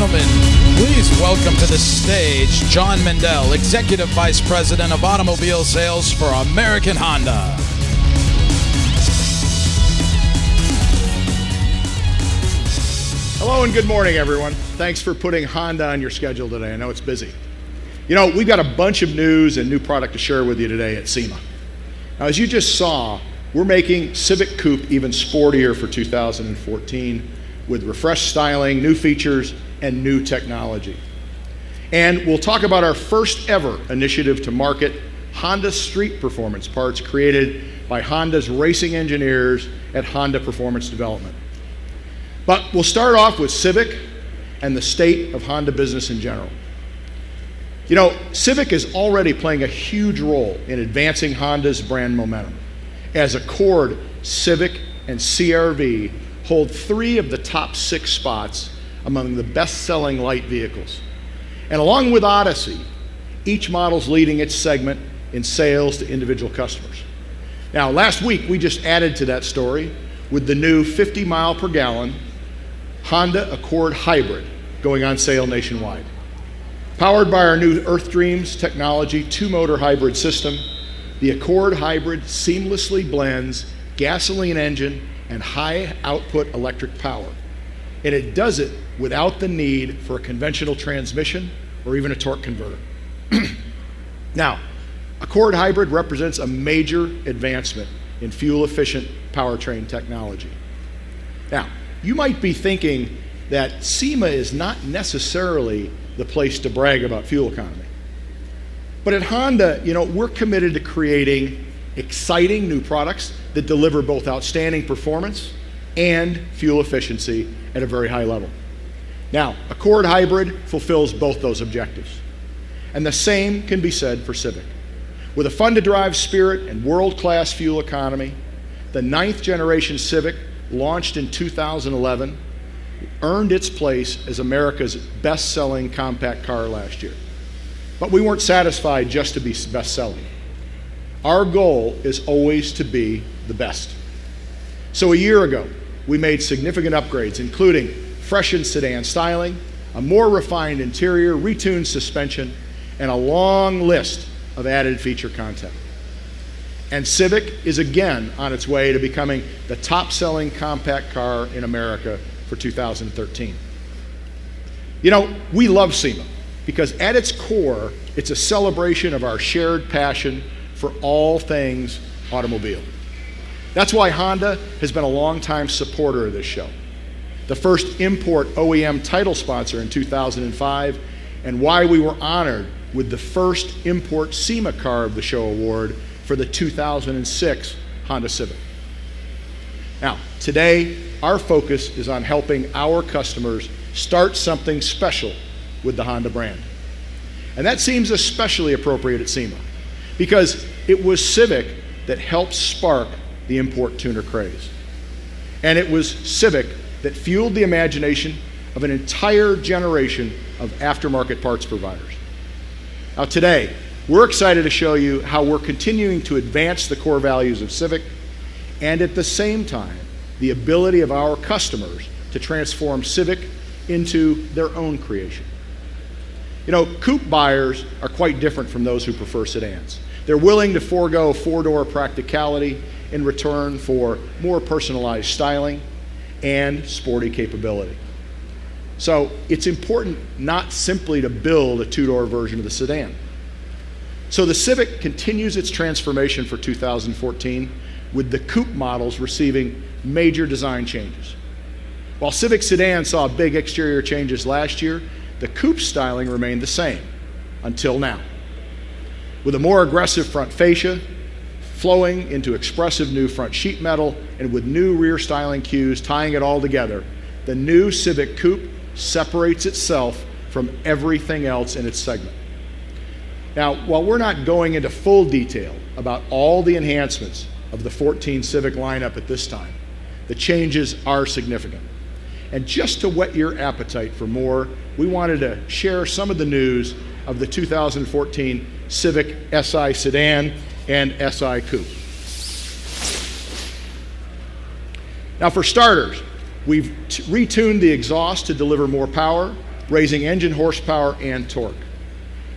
gentlemen, please welcome to the stage John Mendel, Executive Vice President of Automobile Sales for American Honda. Hello and good morning, everyone. Thanks for putting Honda on your schedule today. I know it's busy. You know, we've got a bunch of news and new product to share with you today at SEMA. Now, as you just saw, we're making Civic Coupe even sportier for 2014 with refreshed styling, new features, and new technology. And we'll talk about our first ever initiative to market Honda street performance parts created by Honda's racing engineers at Honda Performance Development. But we'll start off with Civic and the state of Honda business in general. You know, Civic is already playing a huge role in advancing Honda's brand momentum, as Accord, Civic, and CR-V hold 3 of the top 6 spots among the best-selling light vehicles. And along with Odyssey, each model's leading its segment in sales to individual customers. Now, last week, we just added to that story with the new 50 mile per gallon Honda Accord Hybrid going on sale nationwide. Powered by our new Earth Dreams technology 2-motor hybrid system, the Accord Hybrid seamlessly blends gasoline engine and high output electric power. And it does it without the need for a conventional transmission or even a torque converter. Now, Accord Hybrid represents a major advancement in fuel-efficient powertrain technology. Now, you might be thinking that SEMA is not necessarily the place to brag about fuel economy. But at Honda, you know, we're committed to creating exciting new products that deliver both outstanding performance and fuel efficiency at a very high level. Now, Accord Hybrid fulfills both those objectives. And the same can be said for Civic. With a fun-to-drive spirit and world-class fuel economy, the 9th generation Civic, launched in 2011, earned its place as America's best-selling compact car last year. But we weren't satisfied just to be best-selling. Our goal is always to be the best. So a year ago, we made significant upgrades, including freshened sedan styling, a more refined interior, retuned suspension, and a long list of added feature content. And Civic is again on its way to becoming the top-selling compact car in America for 2013. You know, we love SEMA because at its core, it's a celebration of our shared passion for all things automobile. That's why Honda has been a longtime supporter of this show, the first import OEM title sponsor in 2005, and why we were honored with the first import SEMA Car of the Show award for the 2006 Honda Civic. Now, today, our focus is on helping our customers start something special with the Honda brand. And that seems especially appropriate at SEMA, because it was Civic that helped spark the import tuner craze. And it was Civic that fueled the imagination of an entire generation of aftermarket parts providers. Now today, we're excited to show you how we're continuing to advance the core values of Civic and at the same time, the ability of our customers to transform Civic into their own creation. You know, coupe buyers are quite different from those who prefer sedans. They're willing to forego 4-door practicality in return for more personalized styling and sporty capability. So it's important not simply to build a 2-door version of the sedan. So the Civic continues its transformation for 2014 with the coupe models receiving major design changes. While Civic sedan saw big exterior changes last year, the coupe styling remained the same until now. With a more aggressive front fascia, flowing into expressive new front sheet metal, and with new rear styling cues tying it all together, the new Civic Coupe separates itself from everything else in its segment. Now, while we're not going into full detail about all the enhancements of the 14 Civic lineup at this time, the changes are significant. And just to whet your appetite for more, we wanted to share some of the news of the 2014 Civic SI Sedan and SI Coupe. Now for starters, we've retuned the exhaust to deliver more power raising engine horsepower and torque.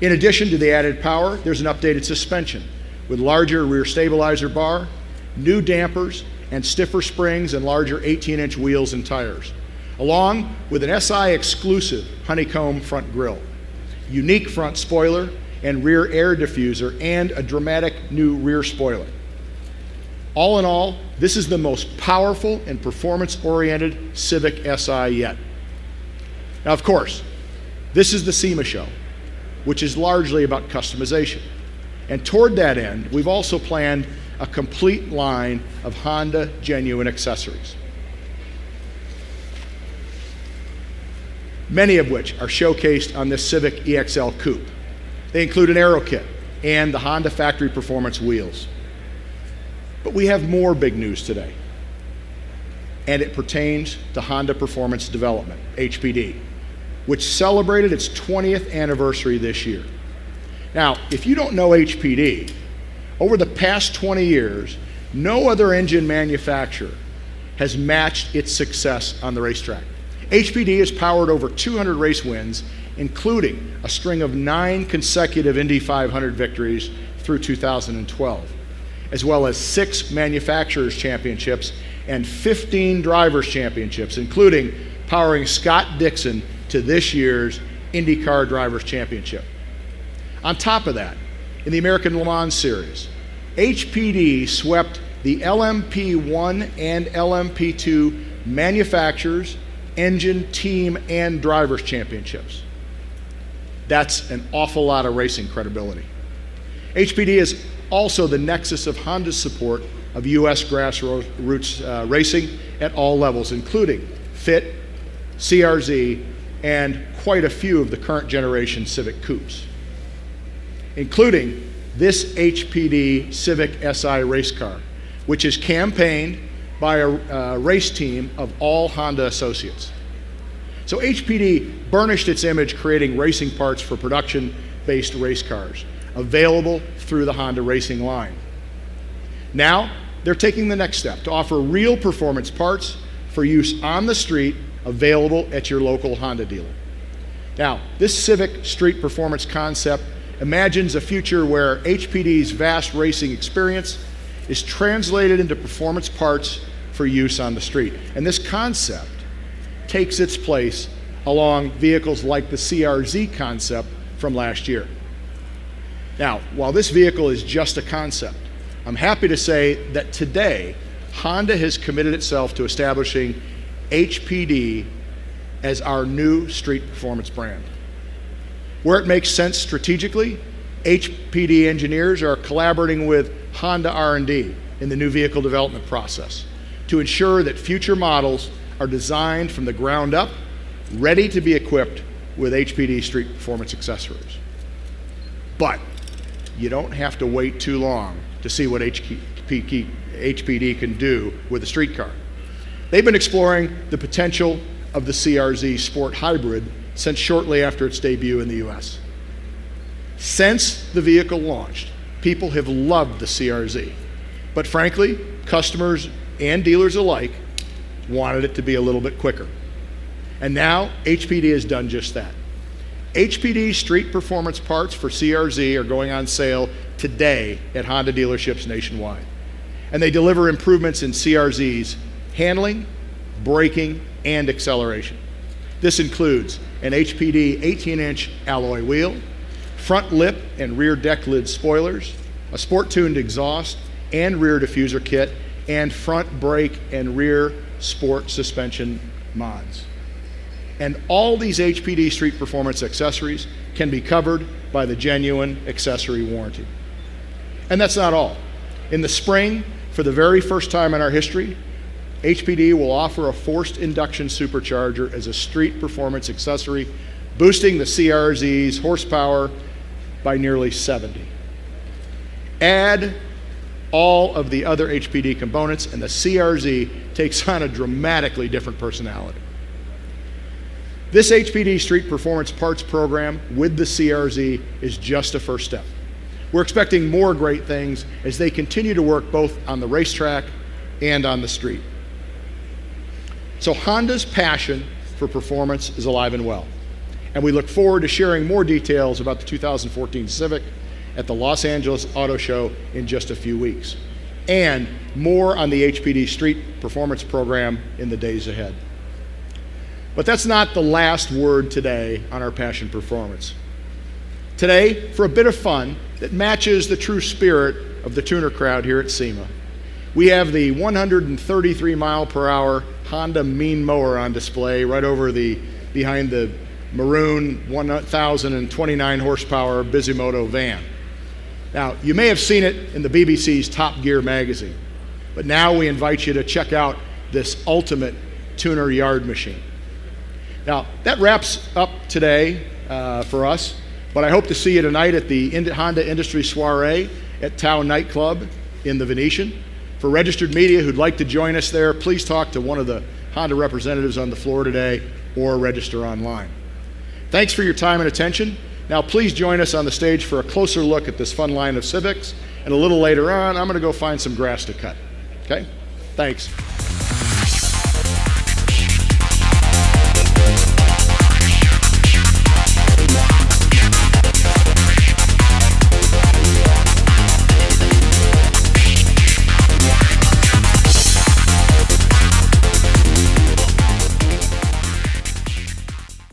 In addition to the added power, there's an updated suspension with larger rear stabilizer bar, new dampers, and stiffer springs and larger 18-inch wheels and tires, along with an SI exclusive honeycomb front grille, unique front spoiler and rear air diffuser, and a dramatic new rear spoiler. All in all, this is the most powerful and performance-oriented Civic Si yet. Now, of course, this is the SEMA show, which is largely about customization. And toward that end, we've also planned a complete line of Honda genuine accessories, many of which are showcased on this Civic EXL Coupe. They include an aero kit and the Honda factory performance wheels. But we have more big news today, and it pertains to Honda Performance Development, HPD, which celebrated its 20th anniversary this year. Now, if you don't know HPD, over the past 20 years, no other engine manufacturer has matched its success on the racetrack. HPD has powered over 200 race wins, including a string of 9 consecutive Indy 500 victories through 2012, as well as 6 manufacturers' championships and 15 drivers' championships, including powering Scott Dixon to this year's IndyCar Drivers' Championship. On top of that, in the American Le Mans Series, HPD swept the LMP1 and LMP2 manufacturers, engine, team, and drivers' championships. That's an awful lot of racing credibility. HPD is also the nexus of Honda's support of U.S. grassroots racing at all levels, including FIT, CRZ, and quite a few of the current generation Civic Coupes, including this HPD Civic Si race car, which is campaigned by a race team of all Honda associates. So HPD burnished its image creating racing parts for production-based race cars, available through the Honda racing line. Now, they're taking the next step to offer real performance parts for use on the street, available at your local Honda dealer. Now, this Civic Street Performance concept imagines a future where HPD's vast racing experience is translated into performance parts for use on the street. And this concept takes its place along vehicles like the CRZ concept from last year. Now, while this vehicle is just a concept, I'm happy to say that today, Honda has committed itself to establishing HPD as our new street performance brand. Where it makes sense strategically, HPD engineers are collaborating with Honda R&D in the new vehicle development process to ensure that future models are designed from the ground up, ready to be equipped with HPD street performance accessories. But you don't have to wait too long to see what HPD can do with a street car. They've been exploring the potential of the CRZ Sport Hybrid since shortly after its debut in the US. Since the vehicle launched, people have loved the CRZ, but frankly, customers and dealers alike wanted it to be a little bit quicker. And now HPD has done just that. HPD street performance parts for CRZ are going on sale today at Honda dealerships nationwide. And they deliver improvements in CRZ's handling, braking, and acceleration. This includes an HPD 18-inch alloy wheel, front lip and rear deck lid spoilers, a sport-tuned exhaust and rear diffuser kit, and front brake and rear sport suspension mods. And all these HPD street performance accessories can be covered by the genuine accessory warranty. And that's not all. In the spring, for the very first time in our history, HPD will offer a forced induction supercharger as a street performance accessory, boosting the CRZ's horsepower by nearly 70. Add all of the other HPD components, and the CRZ takes on a dramatically different personality. This HPD Street Performance Parts program with the CRZ is just a first step. We're expecting more great things as they continue to work both on the racetrack and on the street. So Honda's passion for performance is alive and well. And we look forward to sharing more details about the 2014 Civic at the Los Angeles Auto Show in just a few weeks, and more on the HPD Street Performance Program in the days ahead. But that's not the last word today on our Passion Performance. Today, for a bit of fun that matches the true spirit of the tuner crowd here at SEMA, we have the 133 mile per hour Honda Mean Mower on display right over behind the maroon 1,029 horsepower Bisimoto van. Now, you may have seen it in the BBC's Top Gear magazine, but now we invite you to check out this ultimate tuner yard machine. Now, that wraps up today for us, but I hope to see you tonight at the Honda Industry Soiree at Tao Nightclub in the Venetian. For registered media who'd like to join us there, please talk to one of the Honda representatives on the floor today or register online. Thanks for your time and attention. Now please join us on the stage for a closer look at this fun line of Civics, and a little later on, I'm going to go find some grass to cut. Okay? Thanks.